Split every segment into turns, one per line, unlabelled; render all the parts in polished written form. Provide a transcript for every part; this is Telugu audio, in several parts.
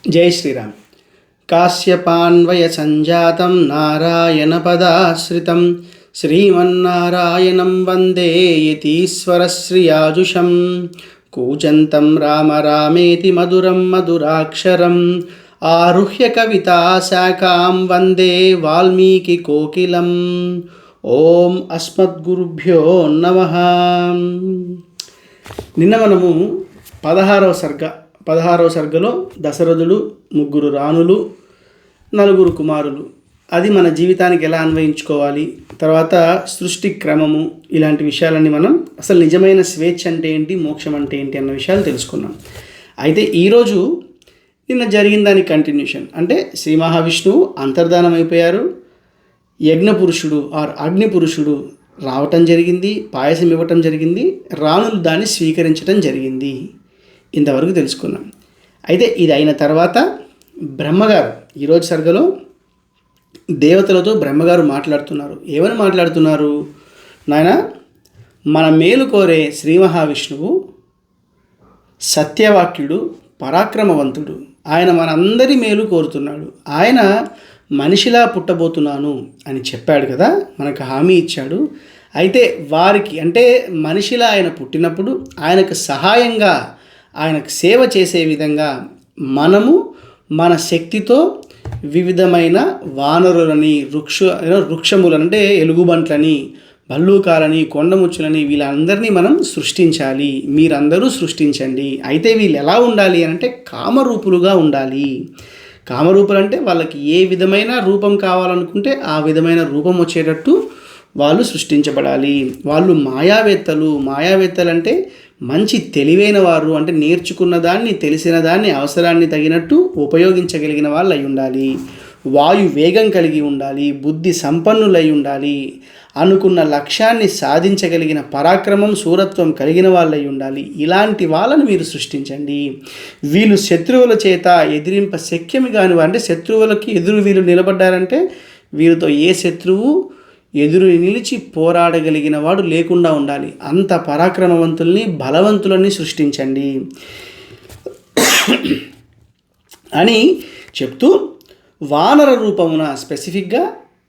జై శ్రీరామ్. కాశ్యపాన్వయ సంజాతం నారాయణపదాశ్రితం శ్రీమన్నారాయణం వందే యతీశ్వరశ్రియాజుషం కూజంతం రామ రామేతి మధురం మధురాక్షరం ఆరుహ్య కవితాశాఖాం వందే వాల్మీకి కోకిలం. ఓం అస్మద్గురుభ్యో నమః. నిన్న మనము 16వ సర్గలో దశరథుడు, 3 రాణులు, 4 కుమారులు, అది మన జీవితానికి ఎలా అన్వయించుకోవాలి, తర్వాత సృష్టి క్రమము, ఇలాంటి విషయాలన్నీ మనం అసలు నిజమైన స్వేచ్ఛ అంటే ఏంటి, మోక్షం అంటే ఏంటి అన్న విషయాలు తెలుసుకున్నాం. అయితే ఈరోజు నిన్న జరిగిన దాని కంటిన్యూషన్, అంటే శ్రీ మహావిష్ణువు అంతర్ధానం అయిపోయారు. యజ్ఞపురుషుడు అగ్ని పురుషుడు రావటం జరిగింది, పాయసం ఇవ్వటం జరిగింది, రాణులు దాన్ని స్వీకరించడం జరిగింది. ఇంతవరకు తెలుసుకున్నాం. అయితే ఇది అయిన తర్వాత బ్రహ్మగారు ఈరోజు సర్గలో దేవతలతో బ్రహ్మగారు మాట్లాడుతున్నారు. ఏమని మాట్లాడుతున్నారు? నాయన, మన మేలు కోరే శ్రీ మహావిష్ణువు సత్యవాక్యుడు, పరాక్రమవంతుడు. ఆయన మనందరి మేలు కోరుతున్నాడు. ఆయన మనిషిలా పుట్టబోతున్నాను అని చెప్పాడు కదా, మనకు హామీ ఇచ్చాడు. అయితే వారికి అంటే మనిషిలా ఆయన పుట్టినప్పుడు ఆయనకు సహాయంగా, ఆయనకు సేవ చేసే విధంగా మనము మన శక్తితో వివిధమైన వానరులని, వృక్షములను అంటే ఎలుగుబంట్లని, భల్లూకాలని, కొండముచ్చులని వీళ్ళందరినీ మనం సృష్టించాలి. మీరందరూ సృష్టించండి. అయితే వీళ్ళు ఎలా ఉండాలి అంటే కామరూపులుగా ఉండాలి. కామరూపులు అంటే వాళ్ళకి ఏ విధమైన రూపం కావాలనుకుంటే ఆ విధమైన రూపం వచ్చేటట్టు వాళ్ళు సృష్టించబడాలి. వాళ్ళు మాయావేత్తలు అంటే మంచి తెలివైన వారు, అంటే నేర్చుకున్న దాన్ని, తెలిసిన దాన్ని అవసరాన్ని తగినట్టు ఉపయోగించగలిగిన వాళ్ళు అయి ఉండాలి. వాయు వేగం కలిగి ఉండాలి, బుద్ధి సంపన్నులై ఉండాలి, అనుకున్న లక్ష్యాన్ని సాధించగలిగిన పరాక్రమం, శూరత్వం కలిగిన వాళ్ళు అయి ఉండాలి. ఇలాంటి వాళ్ళని మీరు సృష్టించండి. వీళ్ళు శత్రువుల చేత ఎదిరింప శక్యమి కాని, అంటే శత్రువులకి ఎదురు వీళ్ళు నిలబడ్డారంటే వీరితో ఏ శత్రువు ఎదురు నిలిచి పోరాడగలిగిన వాడు లేకుండా ఉండాలి. అంత పరాక్రమవంతుల్ని, బలవంతులని సృష్టించండి అని చెప్తూ వానర రూపమున, స్పెసిఫిక్గా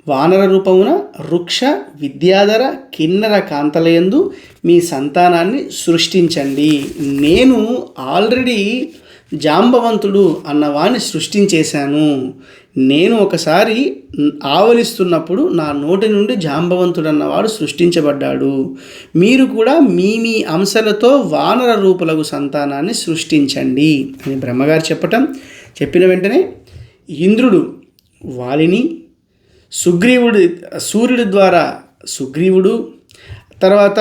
వానర రూపమున వృక్ష విద్యాధర కిన్నర కాంతలయందు మీ సంతానాన్ని సృష్టించండి. నేను ఆల్రెడీ జాంబవంతుడు అన్నవాడిని సృష్టించేశాను. నేను ఒకసారి ఆవలిస్తున్నప్పుడు నా నోటి నుండి జాంబవంతుడు అన్నవాడు సృష్టించబడ్డాడు. మీరు కూడా మీ అంశాలతో వానర రూపులకు సంతానాన్ని సృష్టించండి అని బ్రహ్మగారు చెప్పిన వెంటనే ఇంద్రుడు వాలిని, సూర్యుడి ద్వారా సుగ్రీవుడు, తర్వాత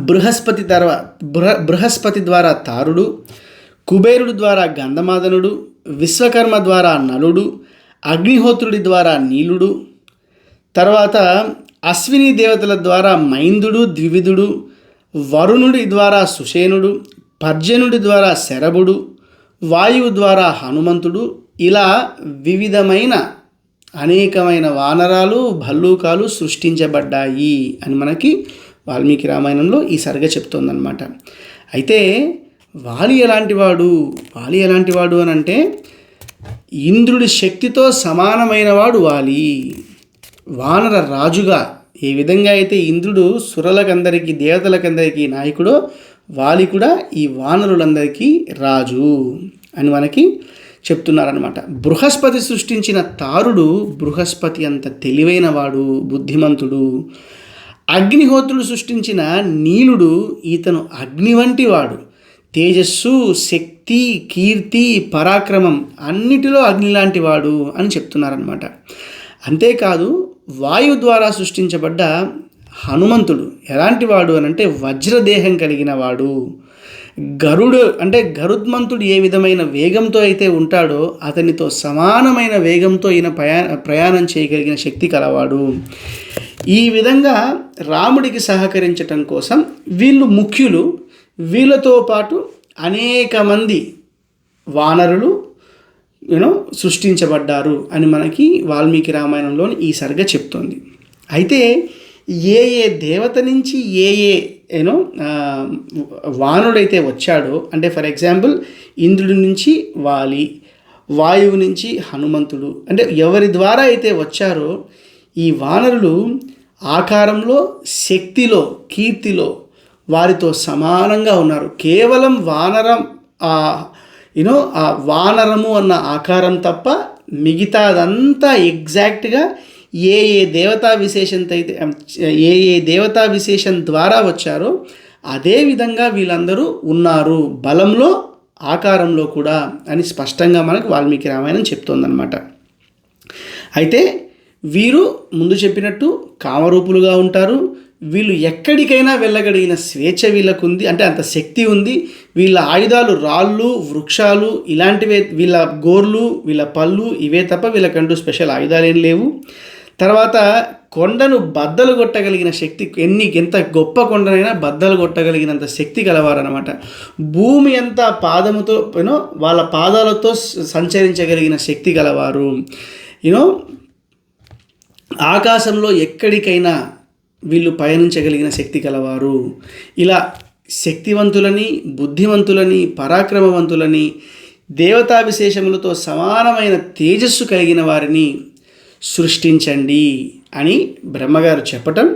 బృహస్పతి ద్వారా తారుడు, కుబేరుడు ద్వారా గంధమాదనుడు, విశ్వకర్మ ద్వారా నలుడు, అగ్నిహోత్రుడి ద్వారా నీలుడు, తర్వాత అశ్విని దేవతల ద్వారా మైందుడు ద్వివిధుడు, వరుణుడి ద్వారా సుషేనుడు, పర్జనుడి ద్వారా శరభుడు, వాయువు ద్వారా హనుమంతుడు, ఇలా వివిధమైన అనేకమైన వానరాలు, భల్లూకాలు సృష్టించబడ్డాయి అని మనకి వాల్మీకి రామాయణంలో ఈ సర్గ చెప్తోందనమాట. అయితే వాలి ఎలాంటి వాడు అని అంటే ఇంద్రుడి శక్తితో సమానమైన వాడు వాలి. వానర రాజుగా ఏ విధంగా అయితే ఇంద్రుడు సురలకందరికీ, దేవతలకందరికీ నాయకుడో, వాలి కూడా ఈ వానరులందరికీ రాజు అని మనకి చెప్తున్నారనమాట. బృహస్పతి సృష్టించిన తారుడు బృహస్పతి అంత తెలివైన వాడు, బుద్ధిమంతుడు. అగ్నిహోత్రుడు సృష్టించిన నీలుడు ఈతను అగ్ని వంటి వాడు. తేజస్సు, శక్తి, కీర్తి, పరాక్రమం అన్నిటిలో అగ్ని లాంటి వాడు అని చెప్తున్నారనమాట. అంతేకాదు వాయువు ద్వారా సృష్టించబడ్డ హనుమంతుడు ఎలాంటి వాడు అని అంటే వజ్రదేహం కలిగిన వాడు. గరుత్మంతుడు ఏ విధమైన వేగంతో అయితే ఉంటాడో అతనితో సమానమైన వేగంతో ఈయన ప్రయాణం చేయగలిగిన శక్తి కలవాడు. ఈ విధంగా రాముడికి సహకరించటం కోసం వీళ్ళు ముఖ్యులు. వీళ్ళతో పాటు అనేక మంది వానరులు సృష్టించబడ్డారు అని మనకి వాల్మీకి రామాయణంలోని ఈ సర్గ చెప్తోంది. అయితే ఏ దేవత నుంచి ఏ యూనో వానరుడైతే వచ్చాడో, అంటే ఫర్ ఎగ్జాంపుల్ ఇంద్రుడి నుంచి వాలి, వాయువు నుంచి హనుమంతుడు, అంటే ఎవరి ద్వారా అయితే వచ్చారో ఈ వానరులు ఆకారంలో, శక్తిలో, కీర్తిలో వారితో సమానంగా ఉన్నారు. కేవలం వానరం ఆ వానరము అన్న ఆకారం తప్ప మిగతాదంతా ఎగ్జాక్ట్గా ఏ దేవతా విశేషంతో అయితే ఏ దేవతా విశేషం ద్వారా వచ్చారో అదే విధంగా వీళ్ళందరూ ఉన్నారు, బలంలో, ఆకారంలో కూడా అని స్పష్టంగా మనకు వాల్మీకి రామాయణం చెప్తోందనమాట. అయితే వీరు ముందు చెప్పినట్టు కామరూపులుగా ఉంటారు. వీళ్ళు ఎక్కడికైనా వెళ్ళగలిగిన స్వేచ్ఛ వీళ్ళకు ఉంది, అంటే అంత శక్తి ఉంది. వీళ్ళ ఆయుధాలు రాళ్ళు, వృక్షాలు ఇలాంటివే, వీళ్ళ గోర్లు, వీళ్ళ పళ్ళు ఇవే తప్ప వీళ్ళకంటూ స్పెషల్ ఆయుధాలు ఏం లేవు. తర్వాత కొండను బద్దలు కొట్టగలిగిన శక్తి, ఎంత గొప్ప కొండనైనా బద్దలు కొట్టగలిగినంత శక్తి కలవారనమాట. భూమి అంతా పాదముతో వాళ్ళ పాదాలతో సంచరించగలిగిన శక్తి గలవారు. ఆకాశంలో ఎక్కడికైనా వీళ్ళు పయనించగలిగిన శక్తి కలవారు. ఇలా శక్తివంతులని, బుద్ధివంతులని, పరాక్రమవంతులని, దేవతా విశేషములతో సమానమైన తేజస్సు కలిగిన వారిని సృష్టించండి అని బ్రహ్మగారు చెప్పటం,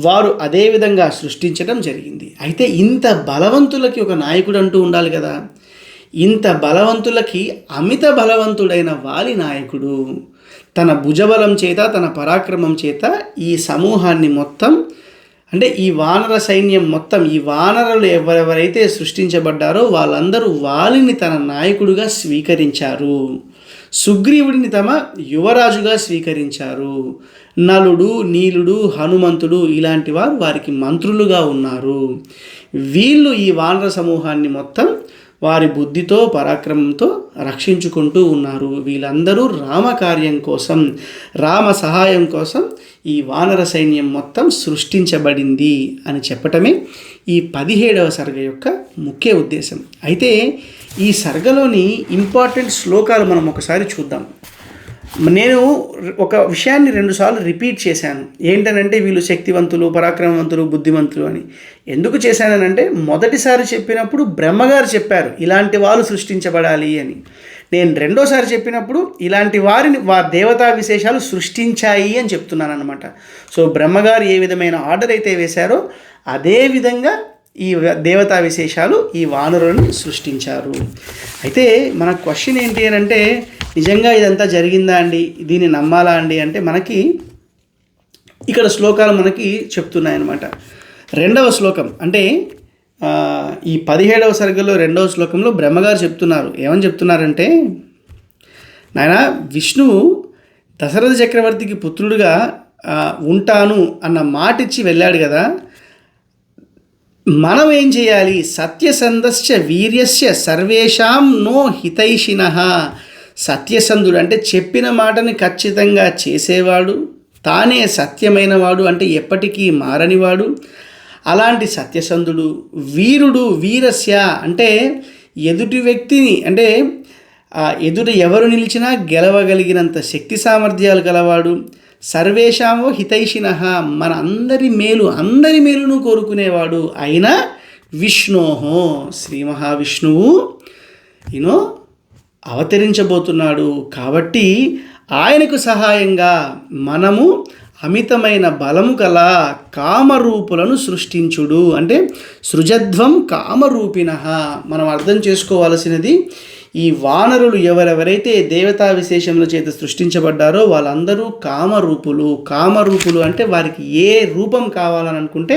వారు అదేవిధంగా సృష్టించడం జరిగింది. అయితే ఇంత బలవంతులకి ఒక నాయకుడు అంటూ ఉండాలి కదా. ఇంత బలవంతులకి అమిత బలవంతుడైన వాలి నాయకుడు తన భుజబలం చేత, తన పరాక్రమం చేత ఈ సమూహాన్ని మొత్తం, అంటే ఈ వానర సైన్యం మొత్తం, ఈ వానరులు ఎవరెవరైతే సృష్టించబడ్డారో వాళ్ళందరూ వాలిని తన నాయకుడిగా స్వీకరించారు. సుగ్రీవుడిని తమ యువరాజుగా స్వీకరించారు. నలుడు, నీలుడు, హనుమంతుడు ఇలాంటి వారు వారికి మంత్రులుగా ఉన్నారు. వీళ్ళు ఈ వానర సమూహాన్ని మొత్తం వారి బుద్ధితో, పరాక్రమంతో రక్షించుకుంటూ ఉన్నారు. వీళ్ళందరూ రామకార్యం కోసం, రామ సహాయం కోసం ఈ వానర సైన్యం మొత్తం సృష్టించబడింది అని చెప్పటమే ఈ 17వ సర్గ యొక్క ముఖ్య ఉద్దేశం. అయితే ఈ సర్గలోని ఇంపార్టెంట్ శ్లోకాలు మనం ఒకసారి చూద్దాం. నేను ఒక విషయాన్ని 2 సార్లు రిపీట్ చేశాను. ఏంటనంటే వీళ్ళు శక్తివంతులు, పరాక్రమవంతులు, బుద్ధిమంతులు అని. ఎందుకు చేశానంటే మొదటిసారి చెప్పినప్పుడు బ్రహ్మగారు చెప్పారు ఇలాంటి వాళ్ళు సృష్టించబడాలి అని. నేను రెండోసారి చెప్పినప్పుడు ఇలాంటి వారిని దేవతా విశేషాలు సృష్టించాయి అని చెప్తున్నాను అనమాట. సో బ్రహ్మగారు ఏ విధమైన ఆర్డర్ అయితే వేశారో అదే విధంగా ఈ దేవతా విశేషాలు ఈ వానరులను సృష్టించారు. అయితే మన క్వశ్చన్ ఏంటి అని అంటే, నిజంగా ఇదంతా జరిగిందా అండి, దీన్ని నమ్మాలా అండి అంటే మనకి ఇక్కడ శ్లోకాలు మనకి చెప్తున్నాయన్నమాట. 2వ శ్లోకం అంటే ఈ 17వ సర్గలో 2వ శ్లోకంలో బ్రహ్మగారు చెప్తున్నారు. ఏమని చెప్తున్నారంటే, నాయన విష్ణువు దశరథ చక్రవర్తికి పుత్రుడిగా ఉంటాను అన్న మాట ఇచ్చి వెళ్ళాడు కదా, మనం ఏం చేయాలి? సత్యసంధస్య వీర్యస్య సర్వేషాం నో హితైషినః. సత్యసంధుడు అంటే చెప్పిన మాటని ఖచ్చితంగా చేసేవాడు, తానే సత్యమైన వాడు, అంటే ఎప్పటికీ మారనివాడు. అలాంటి సత్యసంధుడు. వీరుడు, వీరస్య అంటే ఎదుటి వ్యక్తిని, అంటే ఎదుట ఎవరు నిలిచినా గెలవగలిగినంత శక్తి సామర్థ్యాలు గలవాడు. సర్వేషామో హితైషినః, మన అందరి మేలును కోరుకునేవాడు అయిన విష్ణోహో, శ్రీ మహావిష్ణువు అవతరించబోతున్నాడు. కాబట్టి ఆయనకు సహాయంగా మనము అమితమైన బలము గల కామరూపులను సృష్టించుడు, అంటే సృజధ్వం కామరూపిణః. మనం అర్థం చేసుకోవాల్సినది, ఈ వానరులు ఎవరెవరైతే దేవతా విశేషముల చేత సృష్టించబడ్డారో వాళ్ళందరూ కామరూపులు అంటే వారికి ఏ రూపం కావాలని అనుకుంటే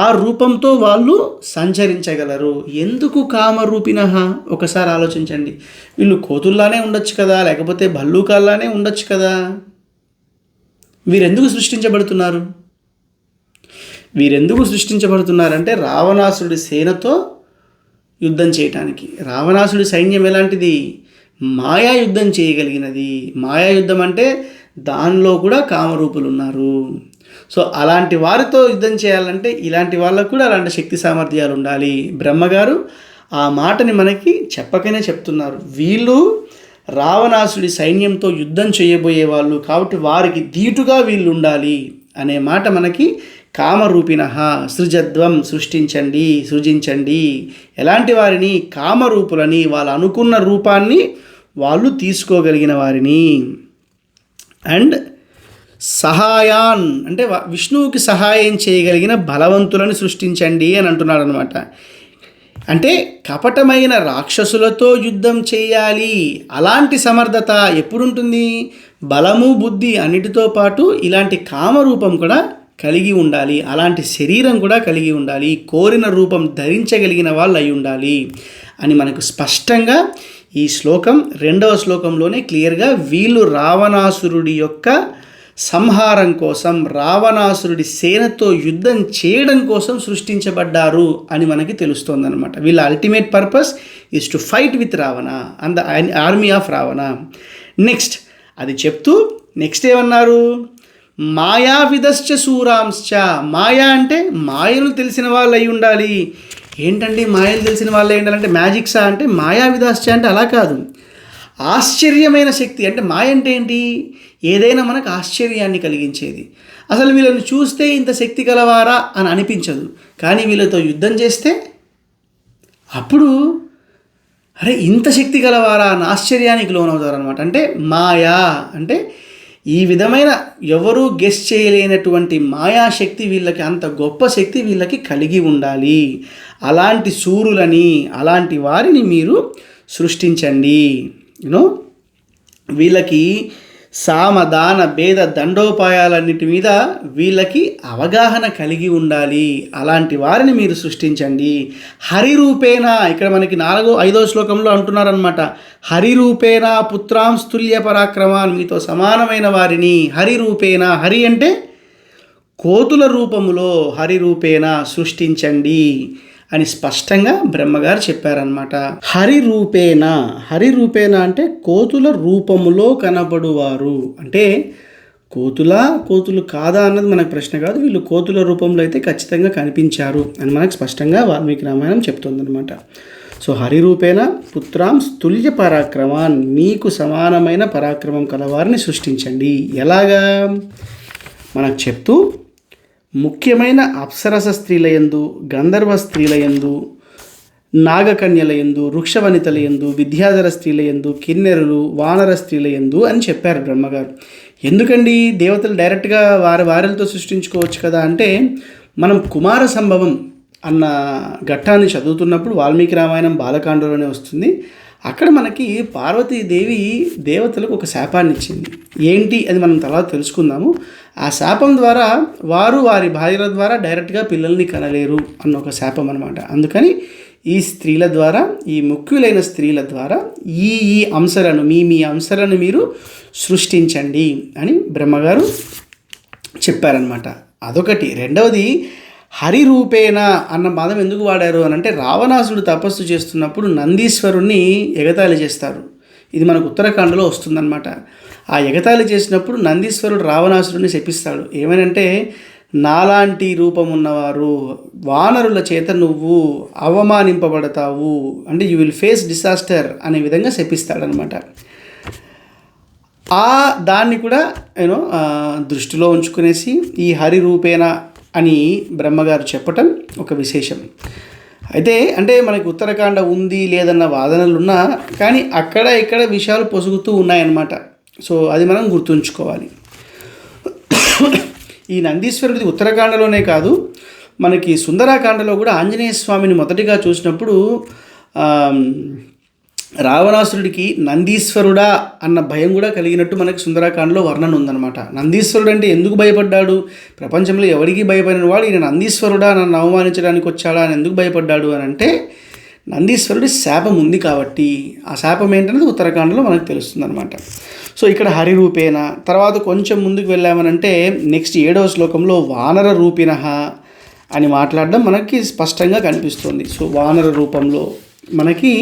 ఆ రూపంతో వాళ్ళు సంచరించగలరు. ఎందుకు కామరూపిణః? ఒకసారి ఆలోచించండి. వీళ్ళు కోతుల్లానే ఉండొచ్చు కదా, లేకపోతే భల్లూకాల్లానే ఉండొచ్చు కదా. వీరెందుకు సృష్టించబడుతున్నారంటే రావణాసురుడి సేనతో యుద్ధం చేయటానికి. రావణాసుడి సైన్యం ఎలాంటిది? మాయా యుద్ధం చేయగలిగినది. మాయా యుద్ధం అంటే దానిలో కూడా కామరూపులు ఉన్నారు. సో అలాంటి వారితో యుద్ధం చేయాలంటే ఇలాంటి వాళ్ళకు కూడా అలాంటి శక్తి సామర్థ్యాలు ఉండాలి. బ్రహ్మగారు ఆ మాటని మనకి చెప్పకనే చెప్తున్నారు. వీళ్ళు రావణాసుడి సైన్యంతో యుద్ధం చేయబోయే వాళ్ళు కాబట్టి వారికి ధీటుగా వీళ్ళు ఉండాలి అనే మాట మనకి కామరూపిణ సృజద్వం సృజించండి. ఎలాంటి వారిని? కామరూపులని, వాళ్ళు అనుకున్న రూపాన్ని వాళ్ళు తీసుకోగలిగిన వారిని. అండ్ సహాయాన్ అంటే విష్ణువుకి సహాయం చేయగలిగిన బలవంతులను సృష్టించండి అని అంటున్నాడు అనమాట. అంటే కపటమైన రాక్షసులతో యుద్ధం చేయాలి, అలాంటి సమర్థత ఎప్పుడుంటుంది? బలము బుద్ధి అన్నిటితో పాటు ఇలాంటి కామరూపం కూడా కలిగి ఉండాలి, అలాంటి శరీరం కూడా కలిగి ఉండాలి, కోరిన రూపం ధరించగలిగిన వాళ్ళు అయి ఉండాలి అని మనకు స్పష్టంగా ఈ శ్లోకం 2వ శ్లోకంలోనే క్లియర్గా వీళ్ళు రావణాసురుడి యొక్క సంహారం కోసం, రావణాసురుడి సేనతో యుద్ధం చేయడం కోసం సృష్టించబడ్డారు అని మనకి తెలుస్తుంది అనమాట. వీళ్ళ ultimate purpose is to fight with Ravana and the army of Ravana. Next అది చెప్తూ నెక్స్ట్ ఏమన్నారు? మాయావిదశ్చ శూరాంశ్చ. మాయా అంటే మాయను తెలిసిన వాళ్ళు అయి ఉండాలి. ఏంటండి మాయలు తెలిసిన వాళ్ళు అయి ఉండాలంటే మ్యాజిక్సా అంటే? మాయావిదశ్చ అంటే అలా కాదు, ఆశ్చర్యమైన శక్తి. అంటే మాయ అంటే ఏంటి? ఏదైనా మనకు ఆశ్చర్యాన్ని కలిగించేది. అసలు వీళ్ళని చూస్తే ఇంత శక్తి కలవారా అని అనిపించదు, కానీ వీళ్ళతో యుద్ధం చేస్తే అప్పుడు అరే ఇంత శక్తి గలవారా అని ఆశ్చర్యానికి లోనవుతారు అనమాట. అంటే మాయా అంటే ఈ విధమైన ఎవరూ గెస్ చేయలేనటువంటి మాయాశక్తి వీళ్ళకి, అంత గొప్ప శక్తి వీళ్ళకి కలిగి ఉండాలి. అలాంటి శూరులని, అలాంటి వారిని మీరు సృష్టించండి. వీళ్ళకి సామదాన భేద దండోపాయాలన్నిటి మీద వీళ్ళకి అవగాహన కలిగి ఉండాలి, అలాంటి వారిని మీరు సృష్టించండి. హరిరూపేణ, ఇక్కడ మనకి 4వ శ్లోకంలో అంటున్నారనమాట, హరిరూపేణ పుత్రాంస్తుల్య పరాక్రమాన్, మీతో సమానమైన వారిని హరిరూపేణ, హరి అంటే కోతుల రూపములో హరిరూపేణ సృష్టించండి అని స్పష్టంగా బ్రహ్మగారు చెప్పారనమాట. హరిరూపేణ అంటే కోతుల రూపములో కనబడువారు. అంటే కోతులు కాదా అన్నది మనకు ప్రశ్న కాదు, వీళ్ళు కోతుల రూపంలో అయితే ఖచ్చితంగా కనిపించారు అని మనకు స్పష్టంగా వాల్మీకి రామాయణం చెప్తుందనమాట. సో హరిరూపేణ పుత్రాం స్తుల్య పరాక్రమాన్, మీకు సమానమైన పరాక్రమం కలవారిని సృష్టించండి. ఎలాగా మనకు చెప్తూ ముఖ్యమైన అప్సరస స్త్రీలయందు, గంధర్వ స్త్రీలయందు, నాగకన్యలయందు, వృక్షవనితలయందు, విద్యాధర స్త్రీలయందు, కిన్నెరులు, వానర స్త్రీలయందు అని చెప్పారు బ్రహ్మగారు. ఎందుకండి దేవతలు డైరెక్ట్గా వారితో సృష్టించుకోవచ్చు కదా అంటే, మనం కుమార సంభవం అన్న ఘట్టాన్ని చదువుతున్నప్పుడు వాల్మీకి రామాయణం బాలకాండలోనే వస్తుంది. అక్కడ మనకి పార్వతీదేవి దేవతలకు ఒక శాపాన్ని ఇచ్చింది. ఏంటి అది మనం తర్వాత తెలుసుకుందాము. ఆ శాపం ద్వారా వారి భార్యల ద్వారా డైరెక్ట్గా పిల్లల్ని కనలేరు అన్న ఒక శాపం అనమాట. అందుకని ఈ స్త్రీల ద్వారా, ఈ ముఖ్యులైన స్త్రీల ద్వారా ఈ అంశాలను మీ అంశాలను మీరు సృష్టించండి అని బ్రహ్మగారు చెప్పారనమాట. అదొకటి. రెండవది హరిరూపేణ అన్న పదం ఎందుకు వాడారు అని అంటే, రావణాసుడు తపస్సు చేస్తున్నప్పుడు నందీశ్వరుణ్ణి ఎగతాళి చేస్తారు. ఇది మనకు ఉత్తరాఖండ్లో వస్తుందన్నమాట. ఆ ఎగతాళి చేసినప్పుడు నందీశ్వరుడు రావణాసురుడిని శపిస్తాడు. ఏమనంటే, నాలాంటి రూపం ఉన్నవారు వానరుల చేత నువ్వు అవమానింపబడతావు, అంటే యూ విల్ ఫేస్ డిసాస్టర్ అనే విధంగా శపిస్తాడనమాట. దాన్ని కూడా దృష్టిలో ఉంచుకునేసి ఈ హరిరూపేణ అని బ్రహ్మగారు చెప్పటం ఒక విశేషం. అయితే అంటే మనకి ఉత్తరాఖండ ఉంది లేదన్న వాదనలు ఉన్నా కానీ అక్కడ ఇక్కడ విషయాలు పొసుగుతూ ఉన్నాయన్నమాట. సో అది మనం గుర్తుంచుకోవాలి. ఈ నందీశ్వరుడిది ఉత్తరాఖండలోనే కాదు, మనకి సుందరాకాండలో కూడా ఆంజనేయ స్వామిని మొదటిగా చూసినప్పుడు రావణాసురుడికి నందీశ్వరుడా అన్న భయం కూడా కలిగినట్టు మనకి సుందరాకాండలో వర్ణన ఉందన్నమాట. నందీశ్వరుడు అంటే ఎందుకు భయపడ్డాడు? ప్రపంచంలో ఎవరికి భయపడిన వాడు ఈయన నందీశ్వరుడా, నన్ను అవమానించడానికి వచ్చాడా అని ఎందుకు భయపడ్డాడు అని అంటే, నందీశ్వరుడి శాపం ఉంది కాబట్టి. ఆ శాపం ఏంటనేది ఉత్తరాఖండలో మనకు తెలుస్తుంది అనమాట. సో ఇక్కడ హరిరూపేణ. తర్వాత కొంచెం ముందుకు వెళ్ళామనంటే నెక్స్ట్ 7వ శ్లోకంలో వానర రూపిణ అని మాట్లాడడం మనకి స్పష్టంగా కనిపిస్తుంది. సో వానర రూపంలో మనకి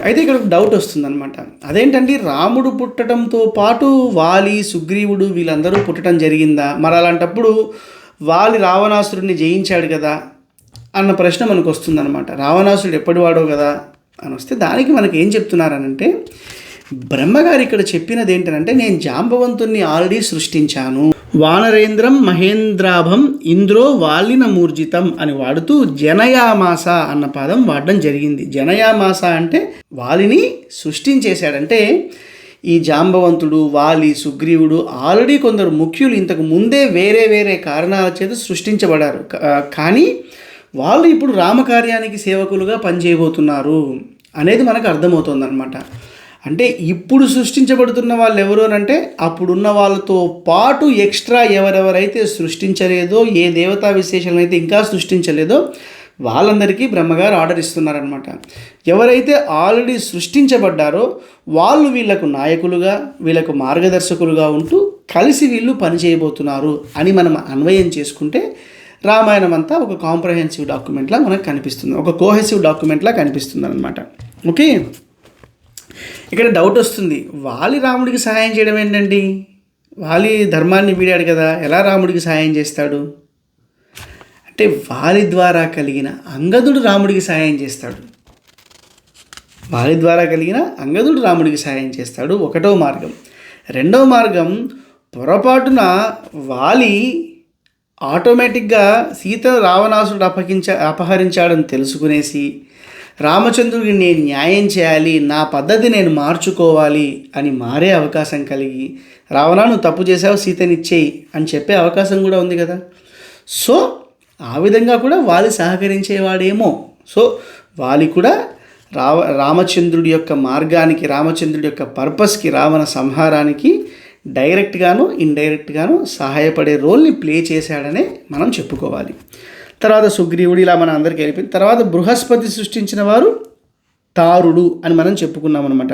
అయితే ఇక్కడ ఒక డౌట్ వస్తుందన్నమాట. అదేంటండి, రాముడు పుట్టడంతో పాటు వాలి, సుగ్రీవుడు వీళ్ళందరూ పుట్టడం జరిగిందా? మరి అలాంటప్పుడు వాలి రావణాసురుడిని జయించాడు కదా అన్న ప్రశ్న మనకు వస్తుందన్నమాట. రావణాసురుడు ఎప్పటి వాడో కదా అని వస్తే దానికి మనకి ఏం చెప్తున్నారనంటే, బ్రహ్మగారు ఇక్కడ చెప్పినది ఏంటంటే, నేను జాంబవంతుణ్ణి ఆల్రెడీ సృష్టించాను. వానరేంద్రం మహేంద్రాభం ఇంద్రో వాలిన మూర్జితం అని వాడుతూ జనయామాస అన్న పదం వాడడం జరిగింది. జనయామాస అంటే వాలిని సృష్టించేశాడంటే ఈ జాంబవంతుడు, వాలి, సుగ్రీవుడు ఆల్రెడీ కొందరు ముఖ్యులు ఇంతకు ముందే వేరే వేరే కారణాల చేత సృష్టించబడారు. కానీ వాళ్ళు ఇప్పుడు రామకార్యానికి సేవకులుగా పనిచేయబోతున్నారు అనేది మనకు అర్థమవుతుందన్నమాట. అంటే ఇప్పుడు సృష్టించబడుతున్న వాళ్ళు ఎవరు అంటే అప్పుడున్న వాళ్ళతో పాటు ఎక్స్ట్రా ఎవరెవరైతే సృష్టించలేదో, ఏ దేవతా విశేషాలను అయితే ఇంకా సృష్టించలేదో వాళ్ళందరికీ బ్రహ్మగారు ఆర్డర్ ఇస్తున్నారనమాట. ఎవరైతే ఆల్రెడీ సృష్టించబడ్డారో వాళ్ళు వీళ్ళకు నాయకులుగా, వీళ్ళకు మార్గదర్శకులుగా ఉంటూ కలిసి వీళ్ళు పనిచేయబోతున్నారు అని మనం అన్వయం చేసుకుంటే రామాయణం అంతా ఒక కాంప్రహెన్సివ్ డాక్యుమెంట్లా మనకు కనిపిస్తుంది, ఒక కోహెసివ్ డాక్యుమెంట్లా కనిపిస్తుంది అనమాట. ఓకే, ఇక్కడ డౌట్ వస్తుంది, వాలి రాముడికి సహాయం చేయడం ఏంటండి? వాలి ధర్మాన్ని వీడాడు కదా, ఎలా రాముడికి సహాయం చేస్తాడు అంటే వాలి ద్వారా కలిగిన అంగదుడు రాముడికి సహాయం చేస్తాడు. వాలి ద్వారా కలిగిన అంగదుడు రాముడికి సహాయం చేస్తాడు, ఒకటో మార్గం. రెండవ మార్గం, పొరపాటున వాలి ఆటోమేటిక్గా సీతను రావణాసురుడు అపహరించాడని తెలుసుకునేసి రామచంద్రుడికి నేను న్యాయం చేయాలి, నా పద్ధతి నేను మార్చుకోవాలి అని మారే అవకాశం కలిగి రావణా నువ్వు తప్పు చేసావు, సీతనిచ్చేయి అని చెప్పే అవకాశం కూడా ఉంది కదా. సో ఆ విధంగా కూడా వాలి సహకరించేవాడేమో. సో వాలి కూడా రామచంద్రుడి యొక్క మార్గానికి, రామచంద్రుడి యొక్క పర్పస్కి, రావణ సంహారానికి డైరెక్ట్గాను ఇండైరెక్ట్గాను సహాయపడే రోల్ని ప్లే చేశాడనే మనం చెప్పుకోవాలి. తర్వాత సుగ్రీవుడు, ఇలా మన అందరికీ వెళ్ళిపోయింది. తర్వాత బృహస్పతి సృష్టించిన వారు తారుడు అని మనం చెప్పుకున్నాం అనమాట.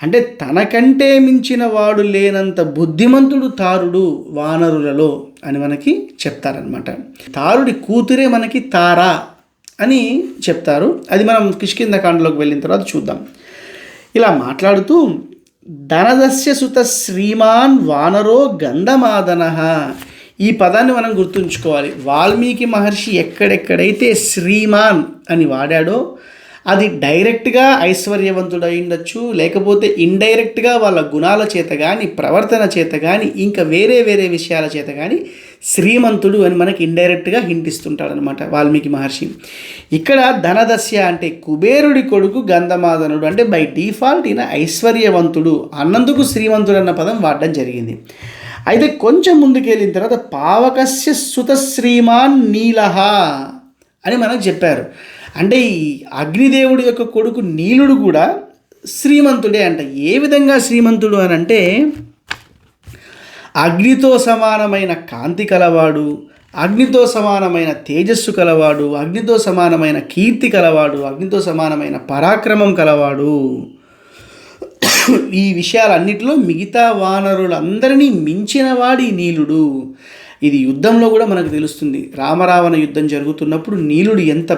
అంటే తనకంటే మించిన వాడు లేనంత బుద్ధిమంతుడు తారుడు వానరులలో అని మనకి చెప్తారనమాట. తారుడి కూతురే మనకి తారా అని చెప్తారు. అది మనం కిష్కింధకాండలోకి వెళ్ళిన తర్వాత చూద్దాం. ఇలా మాట్లాడుతూ ధనదస్య సుత శ్రీమాన్ వానరో గంధమాదన, ఈ పదాన్ని మనం గుర్తుంచుకోవాలి. వాల్మీకి మహర్షి ఎక్కడెక్కడైతే శ్రీమాన్ అని వాడాడో అది డైరెక్ట్గా ఐశ్వర్యవంతుడు అయి ఉండొచ్చు, లేకపోతే ఇండైరెక్ట్గా వాళ్ళ గుణాల చేత కానీ, ప్రవర్తన చేత కానీ, ఇంకా వేరే వేరే విషయాల చేత కానీ శ్రీమంతుడు అని మనకి ఇండైరెక్ట్గా హింట్ ఇస్తుంటాడనమాట వాల్మీకి మహర్షి. ఇక్కడ ధనదస్య అంటే కుబేరుడి కొడుకు గంధమాదనుడు, అంటే బై డిఫాల్ట్ ఈయన ఐశ్వర్యవంతుడు అన్నందుకు శ్రీమంతుడు అన్న పదం వాడడం జరిగింది. అయితే కొంచెం ముందుకెళ్ళిన తర్వాత పావకస్య సుత శ్రీమాన్ నీలహ అని మనకు చెప్పారు. అంటే ఈ అగ్నిదేవుడి యొక్క కొడుకు నీలుడు కూడా శ్రీమంతుడే అంట. ఏ విధంగా శ్రీమంతుడు అని అంటే అగ్నితో సమానమైన కాంతి కలవాడు, అగ్నితో సమానమైన తేజస్సు కలవాడు, అగ్నితో సమానమైన కీర్తి కలవాడు, అగ్నితో సమానమైన పరాక్రమం కలవాడు. ఈ విషయాలన్నిటిలో మిగతా వానరులందరినీ మించిన వాడి నీలుడు. ఇది యుద్ధంలో కూడా మనకు తెలుస్తుంది. రామరావణ యుద్ధం జరుగుతున్నప్పుడు నీలుడు ఎంత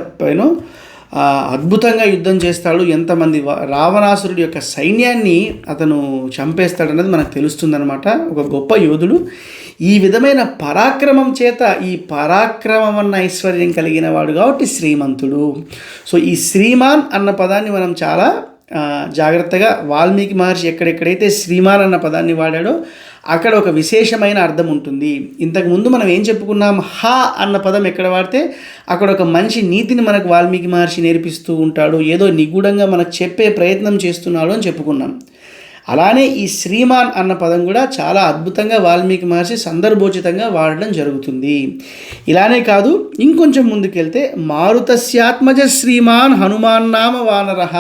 అద్భుతంగా యుద్ధం చేస్తాడు, ఎంతమంది రావణాసురుడి యొక్క సైన్యాన్ని అతను చంపేస్తాడన్నది మనకు తెలుస్తుందన్నమాట. ఒక గొప్ప యోధుడు. ఈ విధమైన పరాక్రమం చేత ఈ పరాక్రమం అన్న ఐశ్వర్యం కలిగిన వాడు కాబట్టి శ్రీమంతుడు. సో ఈ శ్రీమాన్ అన్న పదాన్ని మనం చాలా జాగ్రత్తగా, వాల్మీకి మహర్షి ఎక్కడెక్కడైతే శ్రీమాన్ అన్న పదాన్ని వాడాడో అక్కడ ఒక విశేషమైన అర్థం ఉంటుంది. ఇంతకుముందు మనం ఏం చెప్పుకున్నాం, హా అన్న పదం ఎక్కడ వాడితే అక్కడ ఒక మంచి నీతిని మనకు వాల్మీకి మహర్షి నేర్పిస్తూ ఉంటాడు, ఏదో నిగూఢంగా మనకు చెప్పే ప్రయత్నం చేస్తున్నాడు అని చెప్పుకున్నాం. అలానే ఈ శ్రీమాన్ అన్న పదం కూడా చాలా అద్భుతంగా వాల్మీకి మహర్షి సందర్భోచితంగా వాడడం జరుగుతుంది. ఇలానే కాదు, ఇంకొంచెం ముందుకెళ్తే మారుతస్యాత్మజ శ్రీమాన్ హనుమాన్ నామ వానరః,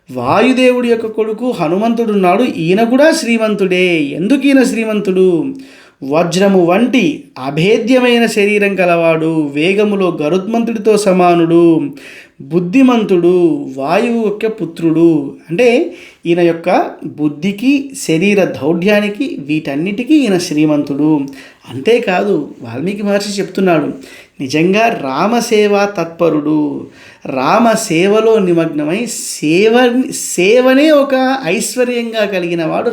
వాయుదేవుడి యొక్క కొడుకు హనుమంతుడున్నాడు, ఈయన కూడా శ్రీమంతుడే. ఎందుకు ఈయన శ్రీమంతుడు? వజ్రము వంటి అభేద్యమైన శరీరం కలవాడు, వేగములో గరుత్మంతుడితో సమానుడు, బుద్ధిమంతుడు, వాయువు యొక్క పుత్రుడు. అంటే ఈయన యొక్క బుద్ధికి, శరీర దౌఢ్యానికి, వీటన్నిటికీ ఈయన శ్రీమంతుడు. అంతేకాదు వాల్మీకి మహర్షి చెప్తున్నాడు, నిజంగా రామసేవా తత్పరుడు, రామ సేవలో నిమగ్నమై సేవనే ఒక ఐశ్వర్యంగా కలిగిన వాడు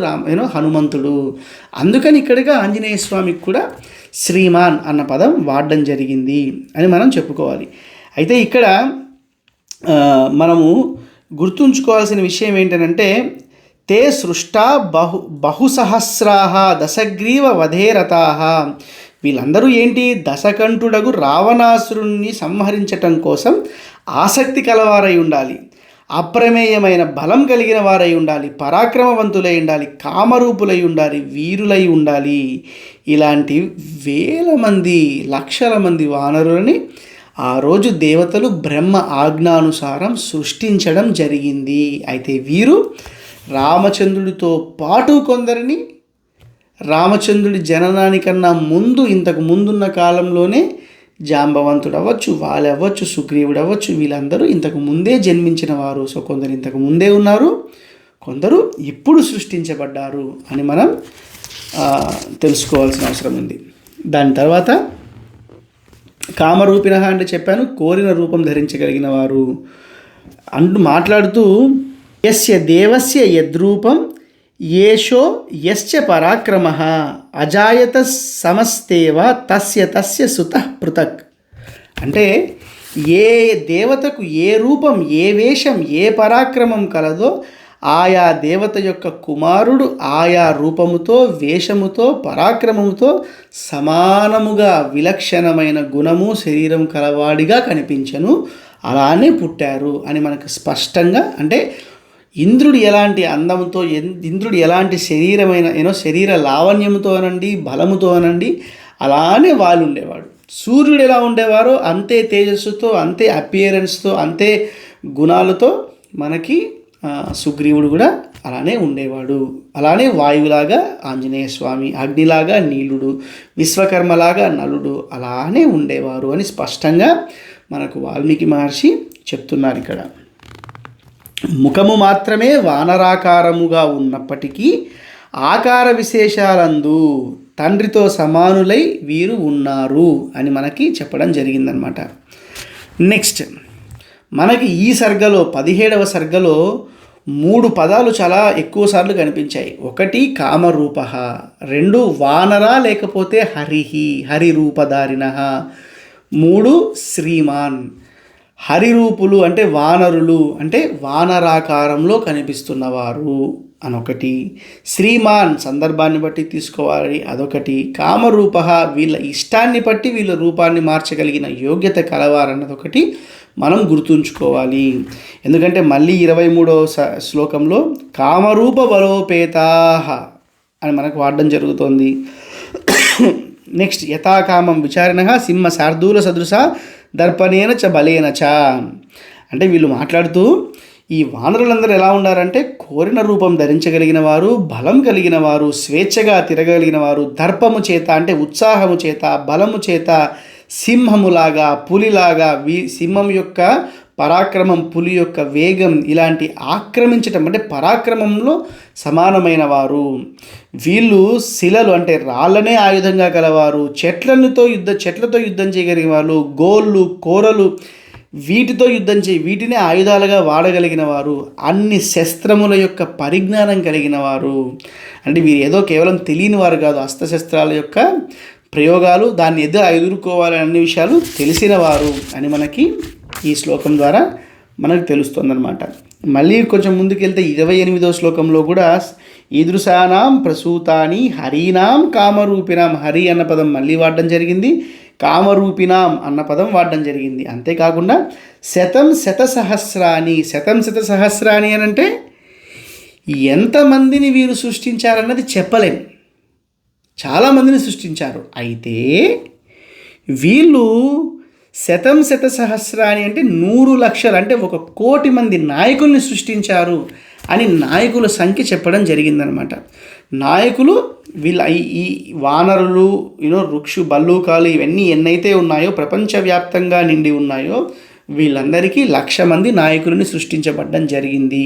హనుమంతుడు. అందుకని ఇక్కడగా ఆంజనేయ స్వామికి కూడా శ్రీమాన్ అన్న పదం వాడడం జరిగింది అని మనం చెప్పుకోవాలి. అయితే ఇక్కడ మనము గుర్తుంచుకోవాల్సిన విషయం ఏంటంటే తే సృష్టా బహుసహస్రాహ దశగ్రీవ వధేరతాహ. వీళ్ళందరూ ఏంటి, దశకంఠుడగు రావణాసురుణ్ణి సంహరించటం కోసం ఆసక్తి కలవారై ఉండాలి, అప్రమేయమైన బలం కలిగిన వారై ఉండాలి, పరాక్రమవంతులై ఉండాలి, కామరూపులై ఉండాలి, వీరులై ఉండాలి. ఇలాంటి వేల మంది, లక్షల మంది వానరులని ఆ రోజు దేవతలు బ్రహ్మ ఆజ్ఞానుసారం సృష్టించడం జరిగింది. అయితే వీరు రామచంద్రుడితో పాటు కొందరిని రామచంద్రుడి జననానికన్నా ముందు, ఇంతకు ముందున్న కాలంలోనే జాంబవంతుడు అవ్వచ్చు, వాలి అవ్వచ్చు, సుగ్రీవుడు అవ్వచ్చు, వీళ్ళందరూ ఇంతకు ముందే జన్మించిన వారు. సో కొందరు ఇంతకు ముందే ఉన్నారు, కొందరు ఇప్పుడు సృష్టించబడ్డారు అని మనం తెలుసుకోవాల్సిన అవసరం ఉంది. దాని తర్వాత కామరూపిణ అంటే చెప్పాను, కోరిన రూపం ధరించగలిగిన వారు అంటూ మాట్లాడుతూ, యస్య దేవస్య యద్రూపం ఏషో యశ్చ పరాక్రమః అజాయత సమస్తేవ తస్య తస్య సుతః పృథక్. అంటే ఏ దేవతకు ఏ రూపం, ఏ వేషం, ఏ పరాక్రమం కలదో ఆయా దేవత యొక్క కుమారుడు ఆయా రూపముతో, వేషముతో, పరాక్రమముతో సమానముగా విలక్షణమైన గుణము, శరీరం కలవాడిగా కనిపించను, అలానే పుట్టారు అని మనకు స్పష్టంగా, అంటే ఇంద్రుడు ఎలాంటి అందంతో, ఇంద్రుడు ఎలాంటి శరీర లావణ్యంతో అనండి, బలముతో అనండి, అలానే వాళ్ళు ఉండేవాడు. సూర్యుడు ఎలా ఉండేవారో అంతే తేజస్సుతో, అంతే అపియరెన్స్తో, అంతే గుణాలతో మనకి సుగ్రీవుడు కూడా అలానే ఉండేవాడు. అలానే వాయువులాగా ఆంజనేయ స్వామి, అగ్నిలాగా నీలుడు, విశ్వకర్మలాగా నలుడు అలానే ఉండేవారు అని స్పష్టంగా మనకు వాల్మీకి మహర్షి చెప్తున్నారు ఇక్కడ. ముఖము మాత్రమే వానరాకారముగా ఉన్నప్పటికీ ఆకార విశేషాలందు తండ్రితో సమానులై వీరు ఉన్నారు అని మనకి చెప్పడం జరిగిందనమాట. నెక్స్ట్ మనకి ఈ సర్గలో 17వ సర్గలో 3 పదాలు చాలా ఎక్కువసార్లు కనిపించాయి. 1 కామరూప, 2 వానర లేకపోతే హరిహి, హరిరూపధారిణ, 3 శ్రీమాన్. హరిరూపులు అంటే వానరులు, అంటే వానరాకారంలో కనిపిస్తున్నవారు అనొకటి. శ్రీమాన్ సందర్భాన్ని బట్టి తీసుకోవాలి, అదొకటి. కామరూప వీళ్ళ ఇష్టాన్ని బట్టి వీళ్ళ రూపాన్ని మార్చగలిగిన యోగ్యత కలవారన్నదొకటి మనం గుర్తుంచుకోవాలి. ఎందుకంటే మళ్ళీ 23వ శ్లోకంలో కామరూప బలోపేతాహ అని మనకు వాడడం జరుగుతోంది. నెక్స్ట్ యథాకామం విచారిణ సింహ శార్దూల సదృశ దర్పణేన చ బలేన చ. అంటే వీళ్ళు మాట్లాడుతూ ఈ వానరులందరూ ఎలా ఉండారంటే కోరిన రూపం ధరించగలిగిన వారు, బలం కలిగిన వారు, స్వేచ్ఛగా తిరగలిగిన వారు, దర్పము చేత అంటే ఉత్సాహము చేత, బలము చేత సింహములాగా, పులిలాగా, సింహం యొక్క పరాక్రమం, పులి యొక్క వేగం, ఇలాంటి ఆక్రమించటం అంటే పరాక్రమంలో సమానమైన వారు. వీళ్ళు శిలలు అంటే రాళ్ళనే ఆయుధంగా కలవారు, చెట్లతో యుద్ధం చేయగలిగిన వాళ్ళు, గోళ్ళు, కోరలు వీటితో వీటినే ఆయుధాలుగా వాడగలిగిన వారు, అన్ని శస్త్రముల యొక్క పరిజ్ఞానం కలిగిన వారు. అంటే వీరు ఏదో కేవలం తెలియని వారు కాదు, అస్త్రశస్త్రాల యొక్క ప్రయోగాలు, దాన్ని ఎదుర్కోవాలని అన్ని విషయాలు తెలిసిన వారు అని మనకి ఈ శ్లోకం ద్వారా మనకు తెలుస్తుందన్నమాట. మళ్ళీ కొంచెం ముందుకెళ్తే 28వ శ్లోకంలో కూడా ఈదృశానాం ప్రసూతాని హరీనాం కామరూపినాం, హరి అన్న పదం మళ్ళీ వాడడం జరిగింది, కామరూపినాం అన్న పదం వాడడం జరిగింది. అంతేకాకుండా శతం శతసహస్రాని అని అంటే ఎంతమందిని వీరు సృష్టించారన్నది చెప్పలేం, చాలామందిని సృష్టించారు. అయితే వీళ్ళు శతసహస్రాని అంటే 100 లక్షలు అంటే 1,00,00,000 మంది నాయకుల్ని సృష్టించారు అని నాయకుల సంఖ్య చెప్పడం జరిగిందనమాట. నాయకులు వీళ్ళ ఈ వానరులు, వృక్షు భల్లూకాలు ఇవన్నీ ఎన్నైతే ఉన్నాయో ప్రపంచవ్యాప్తంగా నిండి ఉన్నాయో వీళ్ళందరికీ 1,00,000 మంది నాయకులని సృష్టించబడ్డం జరిగింది.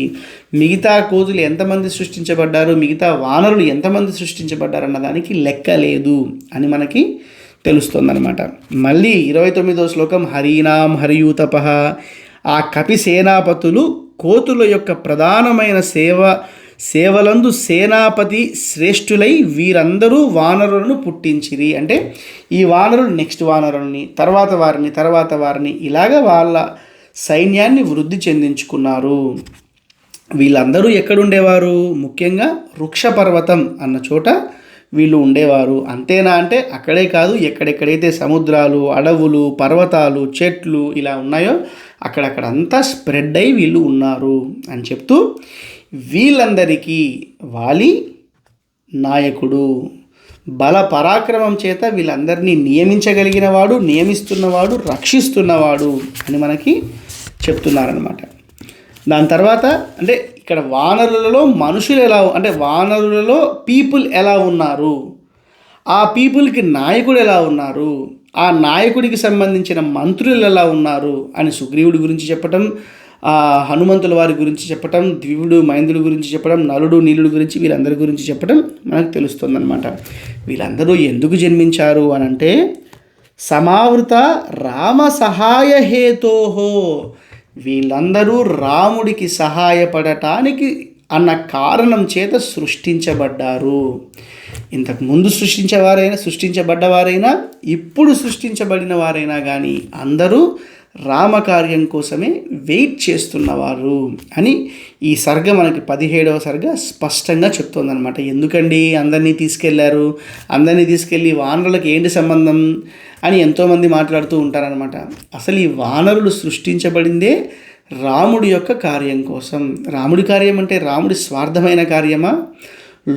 మిగతా కోతులు ఎంతమంది సృష్టించబడ్డారు, మిగతా వానరులు ఎంతమంది సృష్టించబడ్డారు అన్నదానికి లెక్క లేదు అని మనకి తెలుస్తుందన్నమాట. మళ్ళీ 29వ శ్లోకం హరీనాం హరియూతప. ఆ కపి సేనాపతులు కోతుల యొక్క ప్రధానమైన సేవలందు సేనాపతి శ్రేష్ఠులై వీరందరూ వానరులను పుట్టించిరి. అంటే ఈ వానరులు నెక్స్ట్ వానరుల్ని, తర్వాత వారిని ఇలాగ వాళ్ళ సైన్యాన్ని వృద్ధి చెందించుకున్నారు. వీళ్ళందరూ ఎక్కడుండేవారు? ముఖ్యంగా వృక్షపర్వతం అన్న చోట వీళ్ళు ఉండేవారు. అంతేనా అంటే అక్కడే కాదు, ఎక్కడెక్కడైతే సముద్రాలు, అడవులు, పర్వతాలు, చెట్లు ఇలా ఉన్నాయో అక్కడక్కడంతా స్ప్రెడ్ అయి వీళ్ళు ఉన్నారు అని చెప్తూ, వీళ్ళందరికీ వాలి నాయకుడు, బల పరాక్రమం చేత వీళ్ళందరినీ నియమించగలిగినవాడు, నియమిస్తున్నవాడు, రక్షిస్తున్నవాడు అని మనకి చెప్తున్నారనమాట. దాని తర్వాత అంటే ఇక్కడ వానరులలో మనుషులు ఎలా, అంటే వానరులలో పీపుల్ ఎలా ఉన్నారు, ఆ పీపుల్కి నాయకుడు ఎలా ఉన్నారు, ఆ నాయకుడికి సంబంధించిన మంత్రులు ఎలా ఉన్నారు అని సుగ్రీవుడి గురించి చెప్పటం, హనుమంతుల వారి గురించి చెప్పటం, ద్వివుడు మైందుడి గురించి చెప్పడం, నలుడు నీలుడు గురించి వీళ్ళందరి గురించి చెప్పడం మనకు తెలుస్తుందన్నమాట. వీళ్ళందరూ ఎందుకు జన్మించారు అని అంటే సమావృత రామ సహాయ హేతోహో, వీళ్ళందరూ రాముడికి సహాయపడటానికి అన్న కారణం చేత సృష్టించబడ్డారు. ఇంతకుముందు సృష్టించబడ్డవారైనా ఇప్పుడు సృష్టించబడిన వారైనా కానీ అందరూ రామకార్యం కోసమే వెయిట్ చేస్తున్నవారు అని ఈ సర్గ మనకి 17వ సర్గ స్పష్టంగా చెప్తోందనమాట. ఎందుకండి అందరినీ తీసుకెళ్లారు, అందరినీ తీసుకెళ్ళి వానరులకు ఏంటి సంబంధం అని ఎంతోమంది మాట్లాడుతూ ఉంటారనమాట. అసలు ఈ వానరులు సృష్టించబడిందే రాముడి యొక్క కార్యం కోసం. రాముడి కార్యం అంటే రాముడి స్వార్థమైన కార్యమా?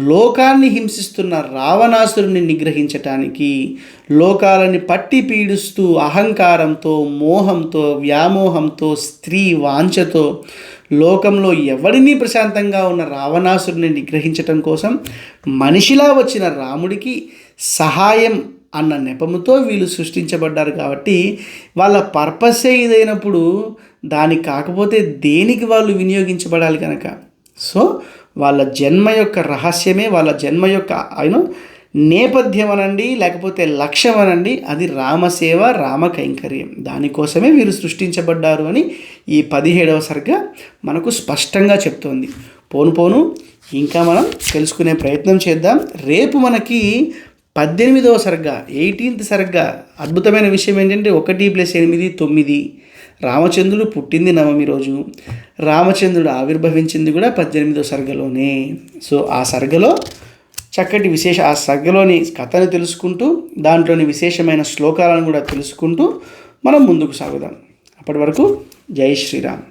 లోకాన్ని హింసిస్తున్న రావణాసురుని నిగ్రహించటానికి, లోకాలని పట్టి పీడిస్తూ అహంకారంతో, మోహంతో, వ్యామోహంతో, స్త్రీ వాంఛతో లోకంలో ఎవరినీ ప్రశాంతంగా ఉన్న రావణాసురుని నిగ్రహించటం కోసం మనిషిలా వచ్చిన రాముడికి సహాయం అన్న నెపముతో వీళ్ళు సృష్టించబడ్డారు. కాబట్టి వాళ్ళ పర్పసే ఇదైనప్పుడు దానికి కాకపోతే దేనికి వాళ్ళు వినియోగించబడాలి కనుక. సో వాళ్ళ జన్మ యొక్క రహస్యమే, వాళ్ళ జన్మ యొక్క నేపథ్యం అనండి, లేకపోతే లక్ష్యం అనండి, అది రామసేవ, రామకైంకర్యం. దానికోసమే వీరు సృష్టించబడ్డారు అని ఈ 17వ సర్గ మనకు స్పష్టంగా చెప్తోంది. పోను పోను ఇంకా మనం తెలుసుకునే ప్రయత్నం చేద్దాం. రేపు మనకి 18వ సర్గ, 18th సర్గ. అద్భుతమైన విషయం ఏంటంటే 1 + 8 9. రామచంద్రుడు పుట్టింది నవమి రోజు, రామచంద్రుడు ఆవిర్భవించింది కూడా 18వ సర్గలోనే. సో ఆ సర్గలో చక్కటి ఆ సర్గలోని కథను తెలుసుకుంటూ దాంట్లోని విశేషమైన శ్లోకాలను కూడా తెలుసుకుంటూ మనం ముందుకు సాగుదాం. అప్పటి వరకు జై శ్రీరామ్.